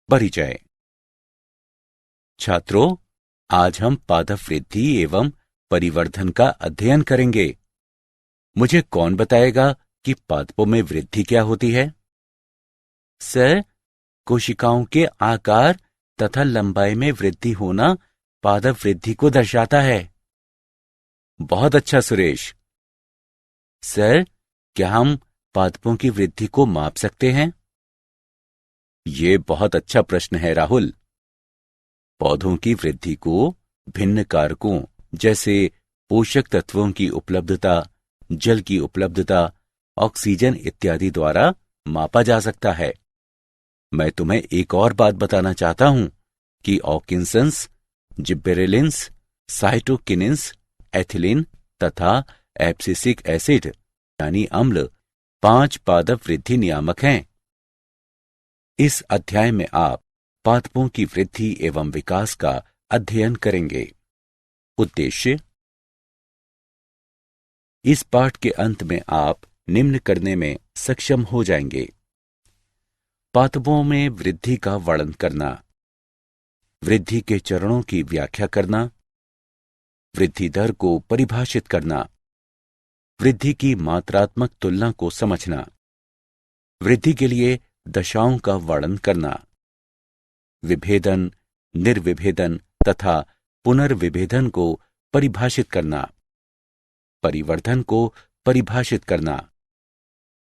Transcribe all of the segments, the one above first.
परिचय। छात्रों, आज हम पादप वृद्धि एवं परिवर्धन का अध्ययन करेंगे। मुझे कौन बताएगा कि पादपों में वृद्धि क्या होती है? सर, कोशिकाओं के आकार तथा लंबाई में वृद्धि होना पादप वृद्धि को दर्शाता है। बहुत अच्छा सुरेश। सर, क्या हम पादपों की वृद्धि को माप सकते हैं? ये बहुत अच्छा प्रश्न है राहुल। पौधों की वृद्धि को भिन्न कारकों जैसे पोषक तत्वों की उपलब्धता, जल की उपलब्धता, ऑक्सीजन इत्यादि द्वारा मापा जा सकता है। मैं तुम्हें एक और बात बताना चाहता हूं कि ऑकिंसंस, जिब्बेरेलिन्स, साइटोकिनिन्स, एथिलीन तथा एब्सिसिक एसिड यानी अम्ल 5 पादप वृद्धि नियामक हैं। इस अध्याय में आप पादपों की वृद्धि एवं विकास का अध्ययन करेंगे। उद्देश्य: इस पाठ के अंत में आप निम्न करने में सक्षम हो जाएंगे। पादपों में वृद्धि का वर्णन करना, वृद्धि के चरणों की व्याख्या करना, वृद्धि दर को परिभाषित करना, वृद्धि की मात्रात्मक तुलना को समझना, वृद्धि के लिए दशाओं का वर्णन करना, विभेदन, निर्विभेदन तथा पुनर्विभेदन को परिभाषित करना, परिवर्धन को परिभाषित करना,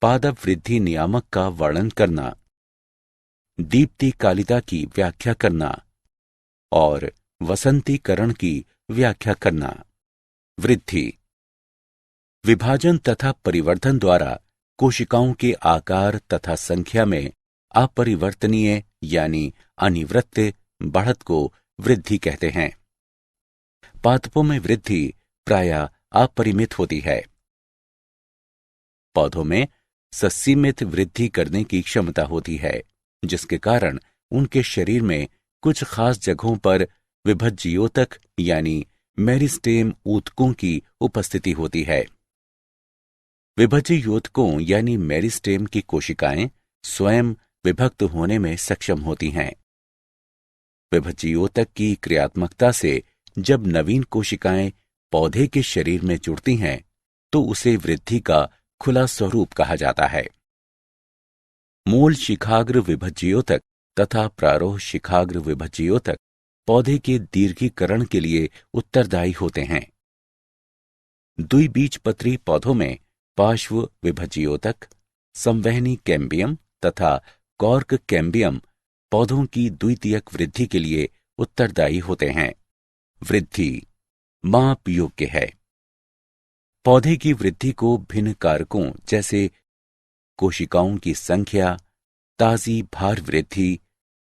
पादप वृद्धि नियामक का वर्णन करना, दीप्तिकालिता की व्याख्या करना और वसंतीकरण की व्याख्या करना। वृद्धि, विभाजन तथा परिवर्धन द्वारा कोशिकाओं के आकार तथा संख्या में अपरिवर्तनीय यानी अनिवृत्त बढ़त को वृद्धि कहते हैं। पादपों में वृद्धि प्रायः अपरिमित होती है। पौधों में ससीमित वृद्धि करने की क्षमता होती है, जिसके कारण उनके शरीर में कुछ खास जगहों पर विभज्ययोतक यानी मेरिस्टेम ऊतकों की उपस्थिति होती है। विभज्ययोतकों यानी मेरिस्टेम की कोशिकाएं स्वयं विभक्त होने में सक्षम होती हैं। विभज्ययोतक की क्रियात्मकता से जब नवीन कोशिकाएं पौधे के शरीर में जुड़ती हैं, तो उसे वृद्धि का खुला स्वरूप कहा जाता है। मूल शिखाग्र विभज्ययोतक तथा प्रारोह शिखाग्र विभज्ययोतक पौधे के दीर्घीकरण के लिए उत्तरदायी होते हैं। द्विबीजपत्री पौधों में पार्श्व विभज्ययोतक, संवहनी कैम्बियम तथा कॉर्क कैम्बियम पौधों की द्वितीयक वृद्धि के लिए उत्तरदायी होते हैं। वृद्धि माप योग्य है। पौधे की वृद्धि को भिन्न कारकों जैसे कोशिकाओं की संख्या, ताजी भार वृद्धि,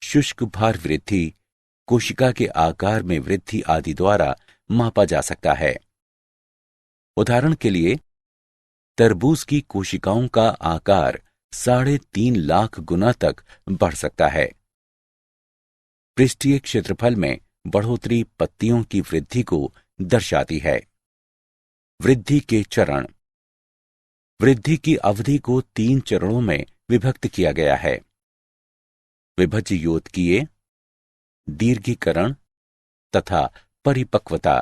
शुष्क भार वृद्धि, कोशिका के आकार में वृद्धि आदि द्वारा मापा जा सकता है। उदाहरण के लिए, तरबूज की कोशिकाओं का आकार 3.5 लाख गुना तक बढ़ सकता है। पृष्ठीय क्षेत्रफल में बढ़ोतरी पत्तियों की वृद्धि को दर्शाती है। वृद्धि के चरण, वृद्धि की अवधि को 3 चरणों में विभक्त किया गया है। विभज्ययोतकीय, दीर्घीकरण तथा परिपक्वता।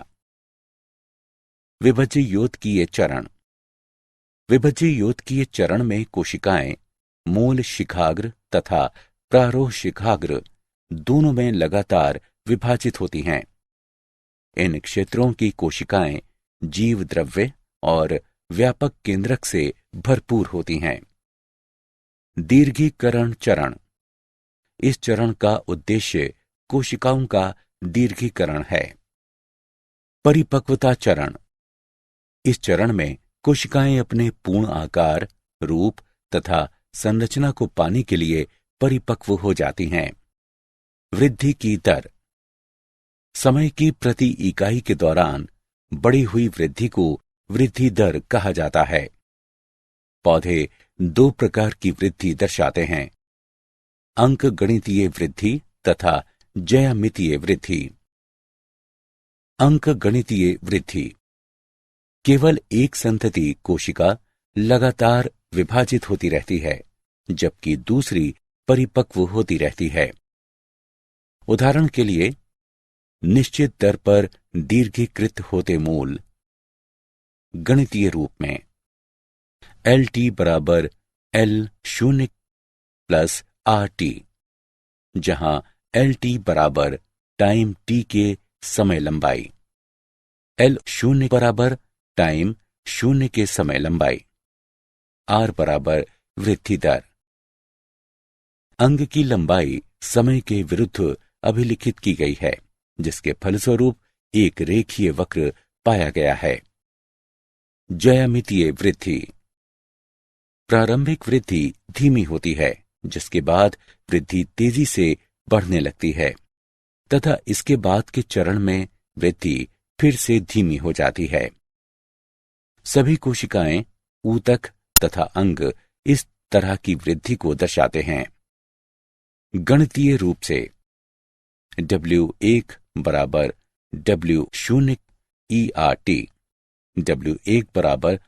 विभज्ययोतकीय चरण, विभज्ययोतकीय चरण में कोशिकाएं मूल शिखाग्र तथा प्रारोह शिखाग्र दोनों में लगातार विभाजित होती हैं। इन क्षेत्रों की कोशिकाएं जीव द्रव्य और व्यापक केंद्रक से भरपूर होती हैं। दीर्घीकरण चरण, इस चरण का उद्देश्य कोशिकाओं का दीर्घीकरण है। परिपक्वता चरण, इस चरण में कोशिकाएं अपने पूर्ण आकार, रूप तथा संरचना को पाने के लिए परिपक्व हो जाती हैं। वृद्धि की दर, समय की प्रति इकाई के दौरान बढ़ी हुई वृद्धि को वृद्धि दर कहा जाता है। पौधे 2 प्रकार की वृद्धि दर्शाते हैं: अंकगणितीय वृद्धि तथा ज्यामितीय वृद्धि। अंकगणितीय वृद्धि, केवल एक संतति कोशिका लगातार विभाजित होती रहती है, जबकि दूसरी परिपक्व होती रहती है। उदाहरण के लिए, निश्चित दर पर दीर्घीकृत होते मूल गणितीय रूप में एल टी बराबर एल शून्य प्लस आर टी, जहां एल टी बराबर टाइम टी के समय लंबाई, एल शून्य बराबर टाइम शून्य के समय लंबाई, आर बराबर वृद्धि दर। अंग की लंबाई समय के विरुद्ध अभिलिखित की गई है, जिसके फलस्वरूप एक रेखीय वक्र पाया गया है। ज्यामितीय वृद्धि। प्रारंभिक वृद्धि धीमी होती है, जिसके बाद वृद्धि तेजी से बढ़ने लगती है तथा इसके बाद के चरण में वृद्धि फिर से धीमी हो जाती है। सभी कोशिकाएं, ऊतक तथा अंग इस तरह की वृद्धि को दर्शाते हैं। गणितीय रूप से W1 बराबर W0 ERT, W1 बराबर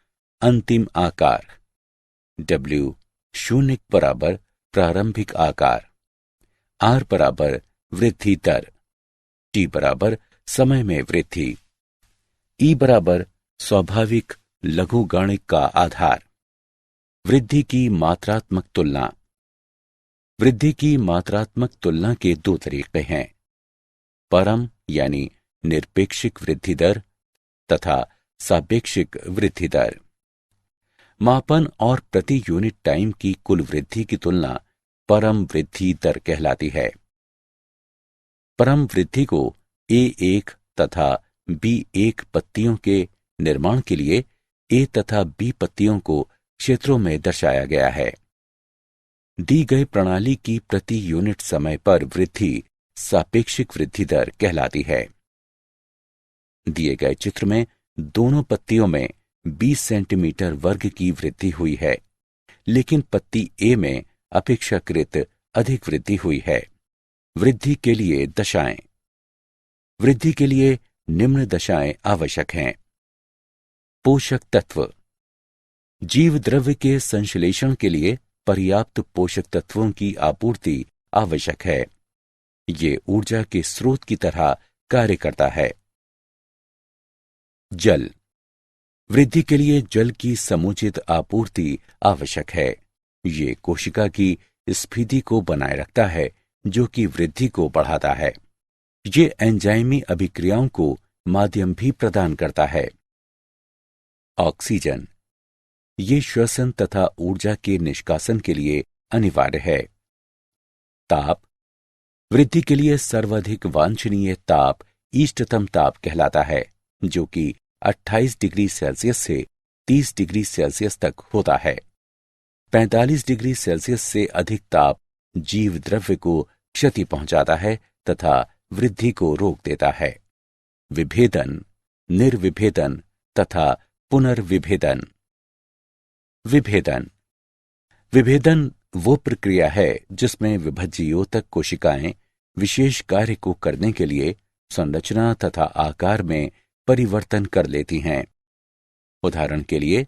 अंतिम आकार, W0 बराबर प्रारंभिक आकार, R बराबर वृद्धि दर, T बराबर समय में वृद्धि, E बराबर स्वाभाविक लघुगणिक का आधार। वृद्धि की मात्रात्मक तुलना। वृद्धि की मात्रात्मक तुलना के दो तरीके हैं, परम यानी निरपेक्षिक वृद्धि दर तथा सापेक्षिक वृद्धि दर। मापन और प्रति यूनिट टाइम की कुल वृद्धि की तुलना परम वृद्धि दर कहलाती है। परम वृद्धि को A1 तथा B1 पत्तियों के निर्माण के लिए A तथा B पत्तियों को क्षेत्रों में दर्शाया गया है। दी गई प्रणाली की प्रति यूनिट समय पर वृद्धि सापेक्षिक वृद्धि दर कहलाती है। दिए गए चित्र में दोनों पत्तियों में 20 सेंटीमीटर वर्ग की वृद्धि हुई है, लेकिन पत्ती ए में अपेक्षाकृत अधिक वृद्धि हुई है। वृद्धि के लिए दशाएं। वृद्धि के लिए निम्न दशाएं आवश्यक हैं। पोषक तत्व। जीव द्रव्य के संश्लेषण के लिए पर्याप्त पोषक तत्वों की आपूर्ति आवश्यक है। ये ऊर्जा के स्रोत की तरह कार्य करता है। जल। वृद्धि के लिए जल की समुचित आपूर्ति आवश्यक है। ये कोशिका की स्फीति को बनाए रखता है, जो कि वृद्धि को बढ़ाता है। ये एंजाइमी अभिक्रियाओं को माध्यम भी प्रदान करता है। ऑक्सीजन। ये श्वसन तथा ऊर्जा के निष्कासन के लिए अनिवार्य है। ताप। वृद्धि के लिए सर्वाधिक वांछनीय ताप इष्टतम ताप कहलाता है, जो कि 28 डिग्री सेल्सियस से 30 डिग्री सेल्सियस तक होता है। 45 डिग्री सेल्सियस से अधिक ताप जीव द्रव्य को क्षति पहुंचाता है तथा वृद्धि को रोक देता है। विभेदन, निर्विभेदन तथा पुनर्विभेदन। विभेदन। विभेदन वो प्रक्रिया है जिसमें विभज्ययोतक कोशिकाएं विशेष कार्य को करने के लिए संरचना तथा आकार में परिवर्तन कर लेती हैं। उदाहरण के लिए,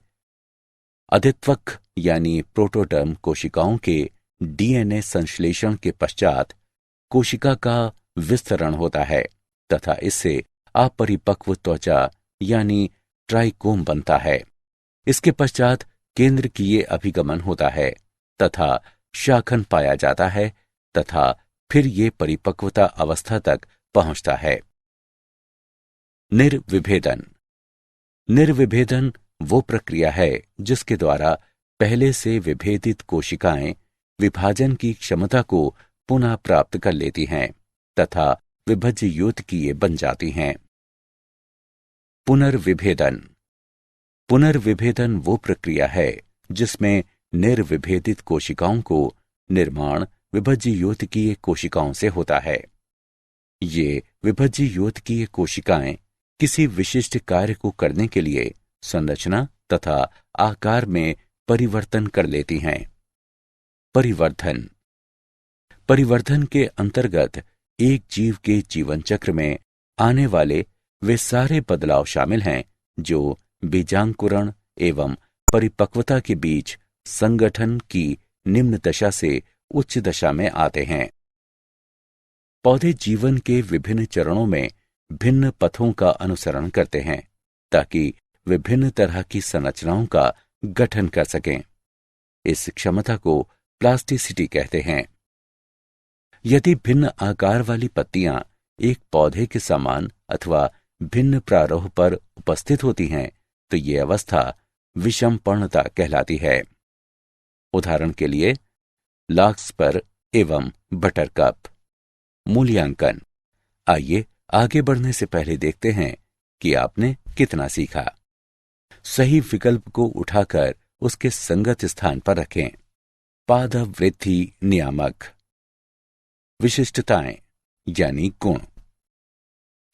अधित्वक यानी प्रोटोडर्म कोशिकाओं के डीएनए संश्लेषण के पश्चात कोशिका का विस्तरण होता है तथा इससे अपरिपक्व त्वचा यानी ट्राइकोम बनता है। इसके पश्चात केंद्रकीय अभिगमन होता है तथा शाखन पाया जाता है तथा फिर ये परिपक्वता अवस्था तक पहुंचता है। निर्विभेदन। निर्विभेदन वो प्रक्रिया है जिसके द्वारा पहले से विभेदित कोशिकाएं विभाजन की क्षमता को पुनः प्राप्त कर लेती हैं तथा विभज्य योतकीय बन जाती हैं। पुनर्विभेदन। पुनर्विभेदन वो प्रक्रिया है जिसमें निर्विभेदित कोशिकाओं को निर्माण विभज्य योतकीय कोशिकाओं से होता है। ये विभज्य योतकीय कोशिकाएं किसी विशिष्ट कार्य को करने के लिए संरचना तथा आकार में परिवर्तन कर लेती हैं। परिवर्धन। परिवर्धन के अंतर्गत एक जीव के जीवन चक्र में आने वाले वे सारे बदलाव शामिल हैं जो बीजांकुरण एवं परिपक्वता के बीच संगठन की निम्न दशा से उच्च दशा में आते हैं। पौधे जीवन के विभिन्न चरणों में भिन्न पथों का अनुसरण करते हैं ताकि विभिन्न तरह की संरचनाओं का गठन कर सकें। इस क्षमता को प्लास्टिसिटी कहते हैं। यदि भिन्न आकार वाली पत्तियां एक पौधे के समान अथवा भिन्न प्रारूप पर उपस्थित होती हैं तो ये अवस्था विषमपर्णता कहलाती है। उदाहरण के लिए लार्कस्पर एवं बटरकप। मूल्यांकन। आइए आगे बढ़ने से पहले देखते हैं कि आपने कितना सीखा। सही विकल्प को उठाकर उसके संगत स्थान पर रखें। पादप वृद्धि नियामक। विशिष्टताएं यानी गुण।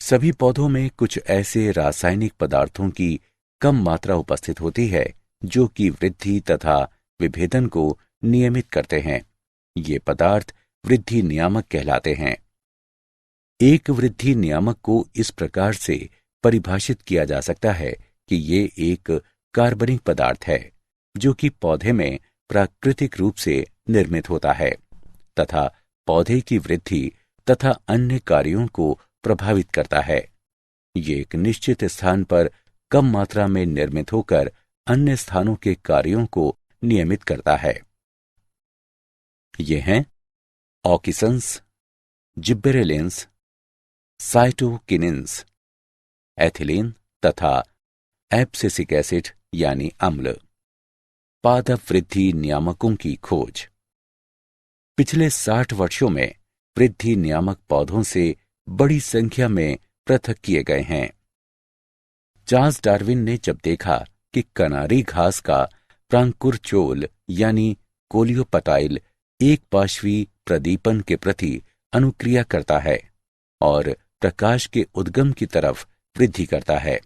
सभी पौधों में कुछ ऐसे रासायनिक पदार्थों की कम मात्रा उपस्थित होती है जो कि वृद्धि तथा विभेदन को नियमित करते हैं। ये पदार्थ वृद्धि नियामक कहलाते हैं। एक वृद्धि नियामक को इस प्रकार से परिभाषित किया जा सकता है कि ये एक कार्बनिक पदार्थ है जो कि पौधे में प्राकृतिक रूप से निर्मित होता है तथा पौधे की वृद्धि तथा अन्य कार्यों को प्रभावित करता है। ये एक निश्चित स्थान पर कम मात्रा में निर्मित होकर अन्य स्थानों के कार्यों को नियमित करता है। ये हैं ऑकिसंस, जिब्बेरेलिन्स, साइटोकिनिन्स, एथिलीन तथा एब्सिसिक एसिड यानी अम्ल। पादप वृद्धि नियामकों की खोज। पिछले 60 वर्षों में वृद्धि नियामक पौधों से बड़ी संख्या में पृथक किए गए हैं। चार्ल्स डार्विन ने जब देखा कि कनारी घास का प्रांकुरचोल यानी कोलियोपटाइल एक पार्श्वी प्रदीपन के प्रति अनुक्रिया करता है और प्रकाश के उद्गम की तरफ वृद्धि करता है।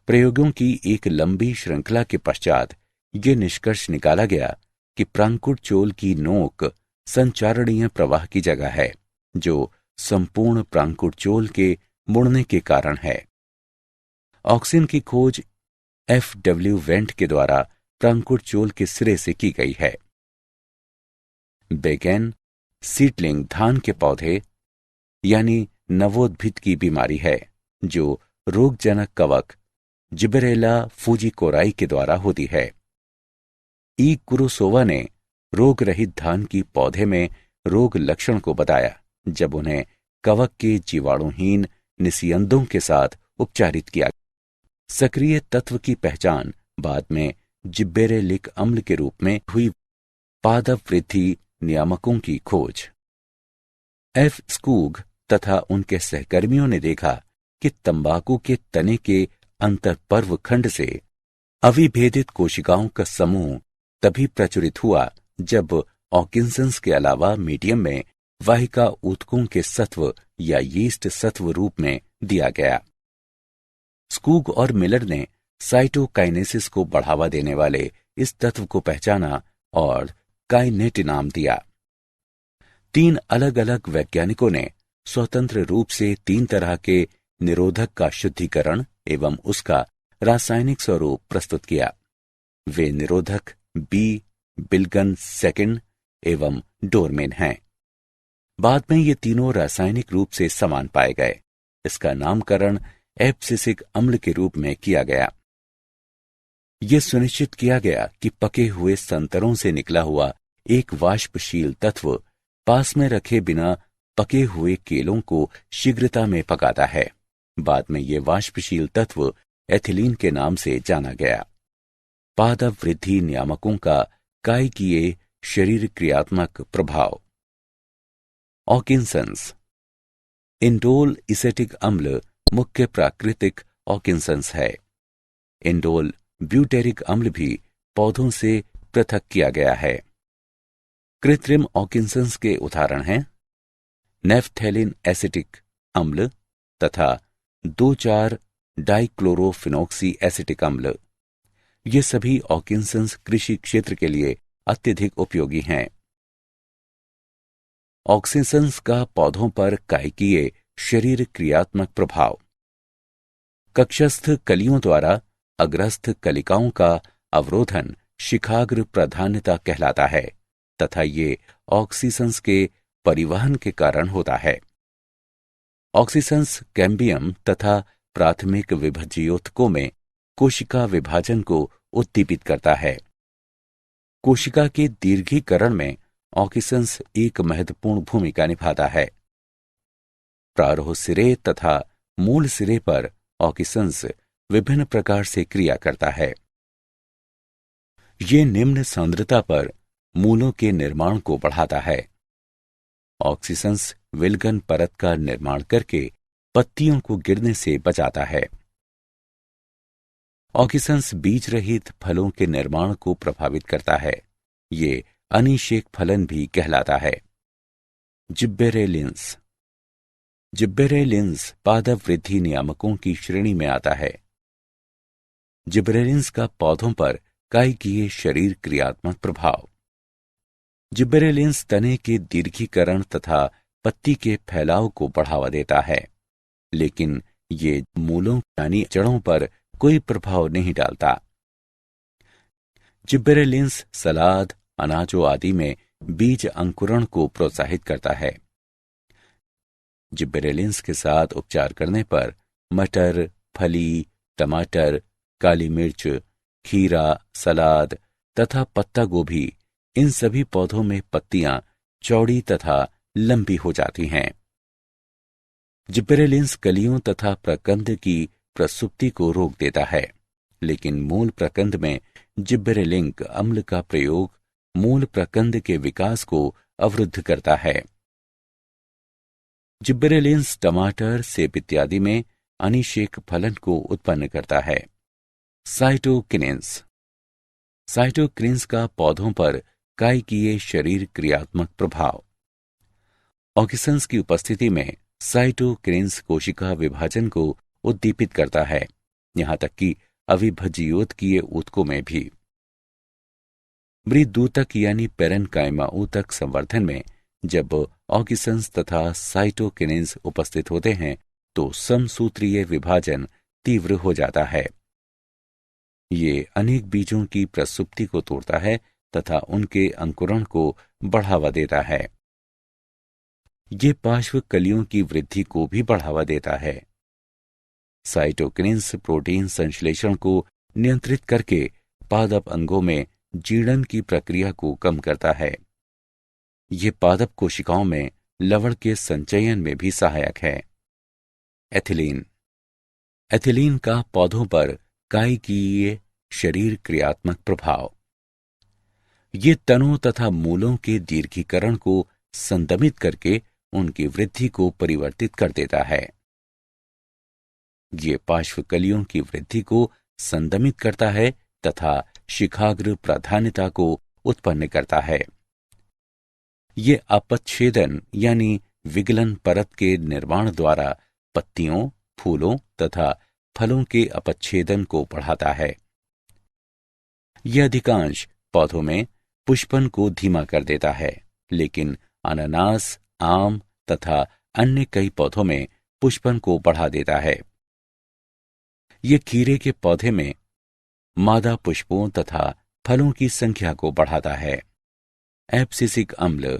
प्रयोगों की एक लंबी श्रृंखला के पश्चात ये निष्कर्ष निकाला गया कि प्रांकुरचोल की नोक संचारणीय प्रवाह की जगह है जो संपूर्ण प्रांकुरचोल के मुड़ने के कारण है। ऑक्सिन की खोज F.W. वेंट के द्वारा प्रांकुरचोल के सिरे से की गई है। बेगेन सीडलिंग धान के पौधे यानी नवोद्भिद की बीमारी है जो रोगजनक कवक जिबरेला फूजिकोराई के द्वारा होती है। ई कुरोसोवा ने रोग रहित धान की पौधे में रोग लक्षण को बताया जब उन्हें कवक के जीवाणुहीन निस्यंदों के साथ उपचारित किया। सक्रिय तत्व की पहचान बाद में जिब्बेरेलिक अम्ल के रूप में हुई। पादप वृद्धि नियामकों की खोज। एफ स्कूग तथा उनके सहकर्मियों ने देखा कि तंबाकू के तने के अंतःपर्व खंड से अविभेदित कोशिकाओं का समूह तभी प्रचुरित हुआ जब ऑकिंसंस के अलावा मीडियम में वाहिका ऊतकों के सत्व या यीस्ट सत्व रूप में दिया गया। स्कूग और मिलर ने साइटोकाइनेसिस को बढ़ावा देने वाले इस तत्व को पहचाना और काइनेट नाम दिया। 3 अलग अलग वैज्ञानिकों ने स्वतंत्र रूप से 3 तरह के निरोधक का शुद्धिकरण एवं उसका रासायनिक स्वरूप प्रस्तुत किया। वे निरोधक बी, बिल्गन सेकंड एवं डोरमेन हैं। बाद में ये तीनों रासायनिक रूप से समान पाए गए। इसका नामकरण एब्सिसिक अम्ल के रूप में किया गया। यह सुनिश्चित किया गया कि पके हुए संतरों से निकला हुआ एक वाष्पशील तत्व पास में रखे बिना पके हुए केलों को शीघ्रता में पकाता है। बाद में यह वाष्पशील तत्व एथिलीन के नाम से जाना गया। पादप वृद्धि नियामकों का कायिकीय शरीर क्रियात्मक प्रभाव। ऑकिंसंस। इंडोल इसेटिक अम्ल मुख्य प्राकृतिक ऑकिंसंस है। इंडोल ब्यूटेरिक अम्ल भी पौधों से पृथक किया गया है। कृत्रिम ऑकिंसंस के उदाहरण हैं नेफ्थेलिन एसिटिक अम्ल तथा 2,4 डाइक्लोरोफिनॉक्सी एसिटिक अम्ल। ये सभी ऑकिंसंस कृषि क्षेत्र के लिए अत्यधिक उपयोगी हैं। ऑक्सीसंस का पौधों पर कायिकीय शरीर क्रियात्मक प्रभाव। कक्षस्थ कलियों द्वारा अग्रस्थ कलिकाओं का अवरोधन शिखाग्र प्राधान्यता कहलाता है तथा ये ऑक्सीसंस के परिवहन के कारण होता है। ऑक्सीसंस कैम्बियम तथा प्राथमिक विभज्योतकों में कोशिका विभाजन को उद्दीपित करता है। कोशिका के दीर्घीकरण में ऑक्सीसंस एक महत्वपूर्ण भूमिका निभाता है। प्रारोह सिरे तथा मूल सिरे पर ऑक्सीसंस विभिन्न प्रकार से क्रिया करता है। ये निम्न सांद्रता पर मूलों के निर्माण को बढ़ाता है। ऑक्सीसंस विलगन परत का निर्माण करके पत्तियों को गिरने से बचाता है। ऑक्सीसंस बीज रहित फलों के निर्माण को प्रभावित करता है। ये अनिषेक फलन भी कहलाता है। जिब्बेरेलिंस जिब्बेरेलिंस पादप वृद्धि नियामकों की श्रेणी में आता है। जिब्बेरेलिंस का पौधों पर कायिकीय शरीर क्रियात्मक प्रभाव। जिब्बेरेलिंस तने के दीर्घीकरण तथा पत्ती के फैलाव को बढ़ावा देता है, लेकिन ये मूलों यानी जड़ों पर कोई प्रभाव नहीं डालता। जिब्बेरेलिंस सलाद, अनाजों आदि में बीज अंकुरण को प्रोत्साहित करता है। जिब्बेरेलिंस के साथ उपचार करने पर मटर, फली, टमाटर, काली मिर्च, खीरा, सलाद तथा पत्ता गोभी, इन सभी पौधों में पत्तियां चौड़ी तथा लंबी हो जाती हैं। जिब्बेरेलिंस कलियों तथा प्रकंद की प्रसुप्ति को रोक देता है, लेकिन मूल प्रकंद में जिब्बेरेलिंक अम्ल का प्रयोग मूल प्रकंद के विकास को अवरुद्ध करता है। जिब्बेरेलिंस टमाटर, सेब इत्यादि में अनिषेक फलन को उत्पन्न करता है। साइटोकिनेंस साइटोकिनेंस का पौधों पर कायिकीय शरीर क्रियात्मक प्रभाव। ऑक्सीसंस की उपस्थिति में साइटोकिनेंस कोशिका विभाजन को उद्दीपित करता है, यहां तक कि अविभज्योतकीय ऊतकों में भी। मृदूतक यानी पेरेन्काइमा ऊतक संवर्धन में जब ऑक्सीसंस तथा साइटोकिनेंस उपस्थित होते हैं तो समसूत्रीय विभाजन तीव्र हो जाता है। ये अनेक बीजों की प्रसुप्ति को तोड़ता है तथा उनके अंकुरण को बढ़ावा देता है। ये पार्श्व कलियों की वृद्धि को भी बढ़ावा देता है। साइटोकिनेंस प्रोटीन संश्लेषण को नियंत्रित करके पादप अंगों में जीर्ण की प्रक्रिया को कम करता है। ये पादप कोशिकाओं में लवण के संचयन में भी सहायक है। एथिलीन एथिलीन का पौधों पर कायिकीय शरीर क्रियात्मक प्रभाव। ये तनों तथा मूलों के दीर्घीकरण को संदमित करके उनकी वृद्धि को परिवर्तित कर देता है। ये पार्श्वकलियों की वृद्धि को संदमित करता है तथा शिखाग्र प्राधान्यता को उत्पन्न करता है। ये अपच्छेदन यानी विगलन परत के निर्माण द्वारा पत्तियों, फूलों तथा फलों के अपच्छेदन को बढ़ाता है। यह अधिकांश पौधों में पुष्पन को धीमा कर देता है, लेकिन अनानास, आम तथा अन्य कई पौधों में पुष्पन को बढ़ा देता है। ये खीरे के पौधे में मादा पुष्पों तथा फलों की संख्या को बढ़ाता है। एब्सिसिक अम्ल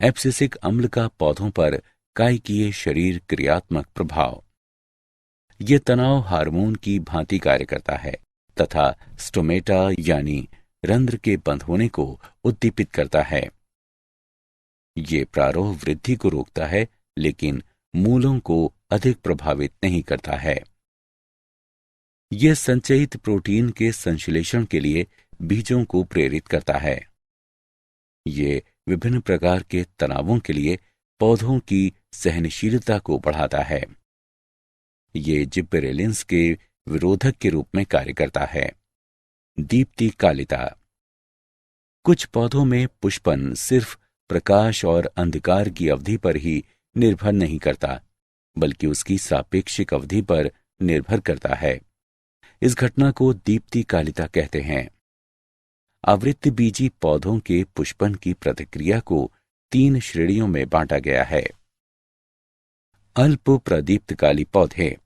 एब्सिसिक अम्ल का पौधों पर कायिकीय शरीर क्रियात्मक प्रभाव। ये तनाव हार्मोन की भांति कार्य करता है तथा स्टोमेटा यानी रंध्र के बंद होने को उद्दीपित करता है। ये प्रारोह वृद्धि को रोकता है, लेकिन मूलों को अधिक प्रभावित नहीं करता है। यह संचयित प्रोटीन के संश्लेषण के लिए बीजों को प्रेरित करता है। ये विभिन्न प्रकार के तनावों के लिए पौधों की सहनशीलता को बढ़ाता है। ये जिब्बेरेलिंस के विरोधक के रूप में कार्य करता है। दीप्तिकालिता कुछ पौधों में पुष्पन सिर्फ प्रकाश और अंधकार की अवधि पर ही निर्भर नहीं करता, बल्कि उसकी सापेक्षिक अवधि पर निर्भर करता है। इस घटना को दीप्तिकालिता कहते हैं। आवृत्ति बीजी पौधों के पुष्पन की प्रतिक्रिया को 3 श्रेणियों में बांटा गया है। अल्प प्रदीप्तकाली पौधे।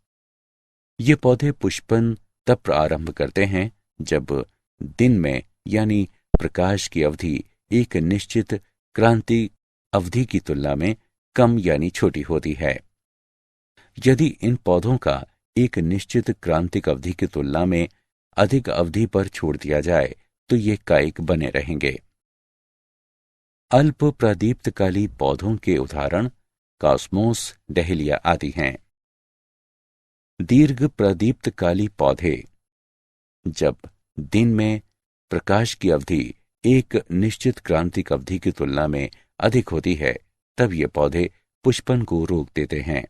ये पौधे पुष्पन तब प्रारंभ करते हैं जब दिन में यानी प्रकाश की अवधि एक निश्चित क्रांति अवधि की तुलना में कम यानी छोटी होती है। यदि इन पौधों का एक निश्चित क्रांतिक अवधि की तुलना में अधिक अवधि पर छोड़ दिया जाए तो ये कायिक बने रहेंगे। अल्प प्रदीप्तकाली पौधों के उदाहरण कॉस्मोस, डहेलिया आदि हैं। दीर्घ प्रदीप्तकाली पौधे। जब दिन में प्रकाश की अवधि एक निश्चित क्रांतिक अवधि की तुलना में अधिक होती है तब ये पौधे पुष्पन को रोक देते हैं।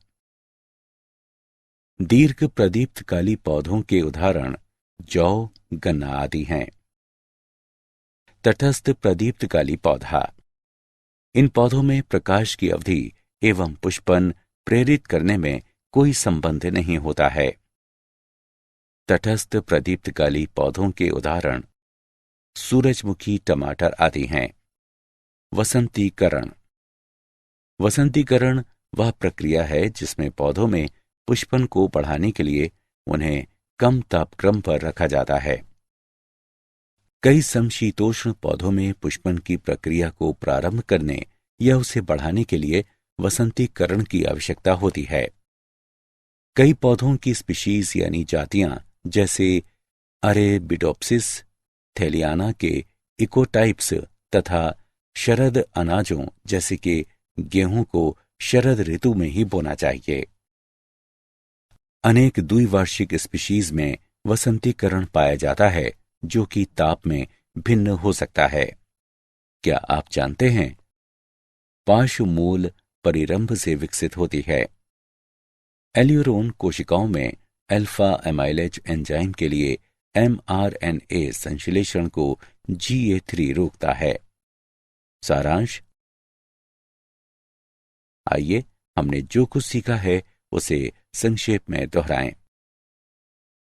दीर्घ प्रदीप्तकाली पौधों के उदाहरण जौ, गन्ना आदि हैं। तटस्थ प्रदीप्तकाली पौधा। इन पौधों में प्रकाश की अवधि एवं पुष्पन प्रेरित करने में कोई संबंध नहीं होता है। तटस्थ प्रदीप्तकाली पौधों के उदाहरण सूरजमुखी, टमाटर आदि हैं। वसंतीकरण। वसंतीकरण वह प्रक्रिया है जिसमें पौधों में पुष्पन को बढ़ाने के लिए उन्हें कम तापक्रम पर रखा जाता है। कई समशीतोष्ण पौधों में पुष्पन की प्रक्रिया को प्रारंभ करने या उसे बढ़ाने के लिए वसंतीकरण की आवश्यकता होती है। कई पौधों की स्पीशीज यानी जातियां जैसे अरेबिडोप्सिस, थेलियाना के इकोटाइप्स तथा शरद अनाजों जैसे कि गेहूं को शरद ऋतु में ही बोना चाहिए। अनेक द्विवार्षिक स्पीशीज में वसंतीकरण पाया जाता है जो कि ताप में भिन्न हो सकता है। क्या आप जानते हैं पार्श्वमूल परिरंभ से विकसित होती है। एल्यूरोन कोशिकाओं में अल्फा एमाइलेज एंजाइम के लिए mRNA संश्लेषण को GA3 रोकता है। सारांश। आइए हमने जो कुछ सीखा है उसे संक्षेप में दोहराएं।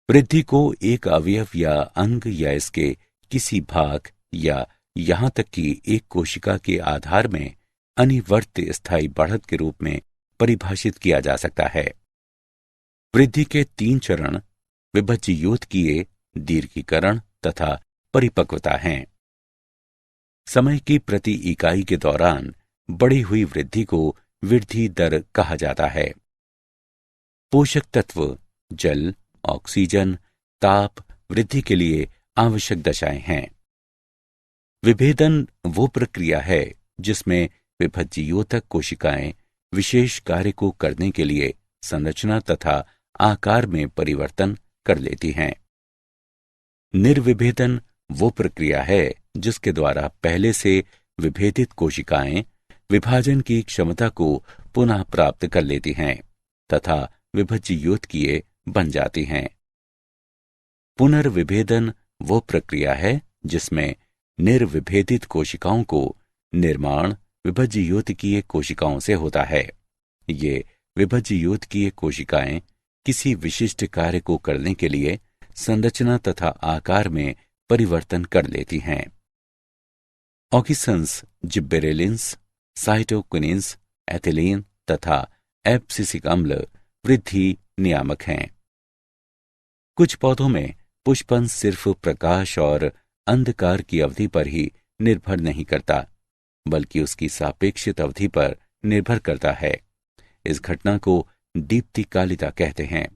वृद्धि को एक अवयव या अंग या इसके किसी भाग या यहां तक कि एक कोशिका के आधार में अनिवर्त्य स्थायी बढ़त के रूप में परिभाषित किया जा सकता है। वृद्धि के 3 चरण विभज्ययोतकीय, दीर्घीकरण तथा परिपक्वता हैं। समय की प्रति इकाई के दौरान बढ़ी हुई वृद्धि को वृद्धि दर कहा जाता है। पोषक तत्व जल, ऑक्सीजन, ताप वृद्धि के लिए आवश्यक दशाएं हैं। विभेदन वो प्रक्रिया है जिसमें विभज्ययोतक कोशिकाएं विशेष कार्य को करने के लिए संरचना तथा आकार में परिवर्तन कर लेती हैं। निर्विभेदन वो प्रक्रिया है जिसके द्वारा पहले से विभेदित कोशिकाएं विभाजन की क्षमता को पुनः प्राप्त कर लेती हैं तथा विभज्ययोतकीय बन जाती हैं। पुनर्विभेदन वो प्रक्रिया है जिसमें निर्विभेदित कोशिकाओं को निर्माण विभज्ययोतकीय कोशिकाओं से होता है। ये विभज्ययोतकीय कोशिकाएं किसी विशिष्ट कार्य को करने के लिए संरचना तथा आकार में परिवर्तन कर लेती हैं। ऑक्सीन्स, जिब्बेरेलिन्स, साइटोकिनिन्स, एथिलीन तथा एब्सिसिक अम्ल वृद्धि नियामक हैं। कुछ पौधों में पुष्पन सिर्फ प्रकाश और अंधकार की अवधि पर ही निर्भर नहीं करता बल्कि उसकी सापेक्षित अवधि पर निर्भर करता है। इस घटना को दीप्तिकालिता कहते हैं।